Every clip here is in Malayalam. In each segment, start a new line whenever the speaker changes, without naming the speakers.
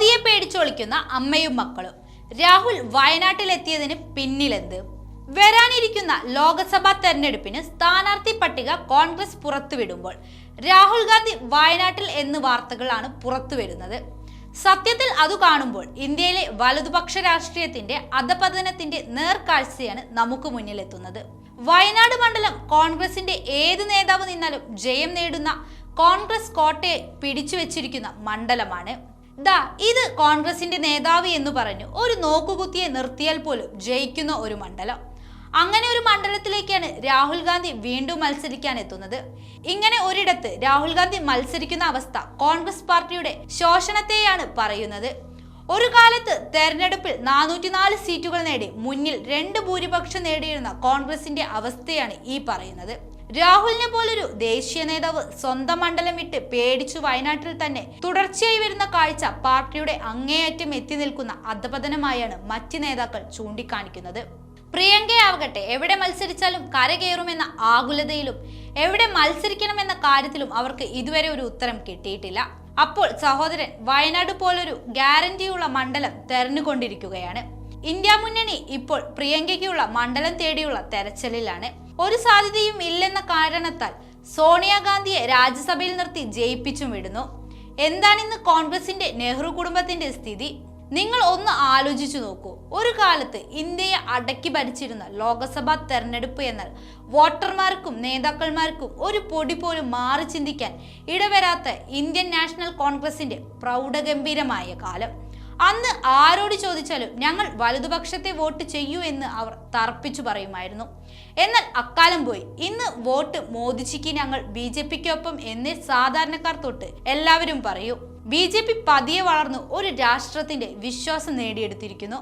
മോദിയെ പേടിച്ചൊളിക്കുന്ന അമ്മയും മക്കളും. രാഹുൽ വയനാട്ടിലെത്തിയതിന് പിന്നിലെന്ത്? വരാനിരിക്കുന്ന ലോക്സഭാ തെരഞ്ഞെടുപ്പിന് സ്ഥാനാർത്ഥി പട്ടിക കോൺഗ്രസ് പുറത്തുവിടുമ്പോൾ രാഹുൽ ഗാന്ധി വയനാട്ടിൽ എന്ന് വാർത്തകളാണ് പുറത്തുവരുന്നത്. സത്യത്തിൽ അത് കാണുമ്പോൾ ഇന്ത്യയിലെ വലതുപക്ഷ രാഷ്ട്രീയത്തിന്റെ അധപതനത്തിന്റെ നേർക്കാഴ്ചയാണ് നമുക്ക് മുന്നിലെത്തുന്നത്. വയനാട് മണ്ഡലം കോൺഗ്രസിന്റെ ഏത് നേതാവ് നിന്നാലും ജയം നേടുന്ന കോൺഗ്രസ് കോട്ടയെ പിടിച്ചു വെച്ചിരിക്കുന്ന മണ്ഡലമാണ്. ഇത് കോൺഗ്രസിന്റെ നേതാവ് എന്ന് പറഞ്ഞു ഒരു നോക്കുകുത്തിയെ നിർത്തിയാൽ പോലും ജയിക്കുന്ന ഒരു മണ്ഡലം. അങ്ങനെ ഒരു മണ്ഡലത്തിലേക്കാണ് രാഹുൽ ഗാന്ധി വീണ്ടും മത്സരിക്കാൻ എത്തുന്നത്. ഇങ്ങനെ ഒരിടത്ത് രാഹുൽ ഗാന്ധി മത്സരിക്കുന്ന അവസ്ഥ കോൺഗ്രസ് പാർട്ടിയുടെ ശോഷണത്തെയാണ് പറയുന്നത്. ഒരു കാലത്ത് തെരഞ്ഞെടുപ്പിൽ 404 സീറ്റുകൾ നേടി മുന്നിൽ 2 ഭൂരിപക്ഷം നേടിയിരുന്ന കോൺഗ്രസിന്റെ അവസ്ഥയാണ് ഈ പറയുന്നത്. രാഹുലിനെ പോലൊരു ദേശീയ നേതാവ് സ്വന്തം മണ്ഡലം വിട്ട് പേടിച്ചു വയനാട്ടിൽ തന്നെ തുടർച്ചയായി വരുന്ന കാഴ്ച പാർട്ടിയുടെ അങ്ങേയറ്റം എത്തി നിൽക്കുന്ന അധപതനമായാണ് മറ്റ് നേതാക്കൾ ചൂണ്ടിക്കാണിക്കുന്നത്. പ്രിയങ്കയാവട്ടെ എവിടെ മത്സരിച്ചാലും കരകയറുമെന്ന ആകുലതയിലും എവിടെ മത്സരിക്കണമെന്ന കാര്യത്തിലും അവർക്ക് ഇതുവരെ ഒരു ഉത്തരം കിട്ടിയിട്ടില്ല. അപ്പോൾ സഹോദരൻ വയനാട് പോലൊരു ഗ്യാരണ്ടിയുള്ള മണ്ഡലം തെരഞ്ഞുകൊണ്ടിരിക്കുകയാണ്. ഇന്ത്യ മുന്നണി ഇപ്പോൾ പ്രിയങ്കയ്ക്കുള്ള മണ്ഡലം തേടിയുള്ള തെരച്ചിലിലാണ്. ഒരു സാധ്യതയും ഇല്ലെന്ന കാരണത്താൽ സോണിയാഗാന്ധിയെ രാജ്യസഭയിൽ നിർത്തി ജയിപ്പിച്ചും വിടുന്നു. എന്താണിന്ന് കോൺഗ്രസിന്റെ നെഹ്റു കുടുംബത്തിന്റെ സ്ഥിതി? നിങ്ങൾ ഒന്ന് ആലോചിച്ചു നോക്കൂ. ഒരു കാലത്ത് ഇന്ത്യയെ അടക്കി ഭരിച്ചിരുന്ന ലോക്സഭാ തെരഞ്ഞെടുപ്പ് എന്നാൽ വോട്ടർമാർക്കും നേതാക്കന്മാർക്കും ഒരു പൊടി പോലും മാറി ചിന്തിക്കാൻ ഇടവരാത്ത ഇന്ത്യൻ നാഷണൽ കോൺഗ്രസിന്റെ പ്രൗഢഗംഭീരമായ കാലം. അന്ന് ആരോട് ചോദിച്ചാലും ഞങ്ങൾ വലതുപക്ഷത്തെ വോട്ട് ചെയ്യൂ എന്ന് അവർ തർപ്പിച്ചു പറയുമായിരുന്നു. എന്നാൽ അക്കാലം പോയി. ഇന്ന് വോട്ട് മോദിജിക്ക്, ഞങ്ങൾ BJPക്കൊപ്പം എന്നേ സാധാരണക്കാർ തൊട്ട് എല്ലാവരും പറയൂ. BJP പതിയെ വളർന്നു ഒരു രാഷ്ട്രത്തിന്റെ വിശ്വാസം നേടിയെടുത്തിരിക്കുന്നു.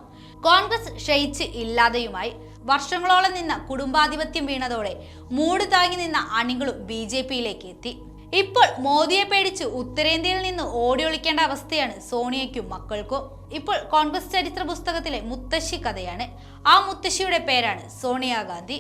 കോൺഗ്രസ് ക്ഷയിച്ച് ഇല്ലാതെയുമായി. വർഷങ്ങളോളം നിന്ന കുടുംബാധിപത്യം വീണതോടെ മൂട് താങ്ങി നിന്ന അണികളും BJPയിലേക്ക് എത്തി. ഇപ്പോൾ മോദിയെ പേടിച്ച് ഉത്തരേന്ത്യയിൽ നിന്ന് ഓടിയൊളിക്കേണ്ട അവസ്ഥയാണ് സോണിയയ്ക്കും മക്കൾക്കും. ഇപ്പോൾ കോൺഗ്രസ് ചരിത്ര പുസ്തകത്തിലെ മുത്തശ്ശി കഥയാണ്. ആ മുത്തശ്ശിയുടെ പേരാണ് സോണിയാഗാന്ധി.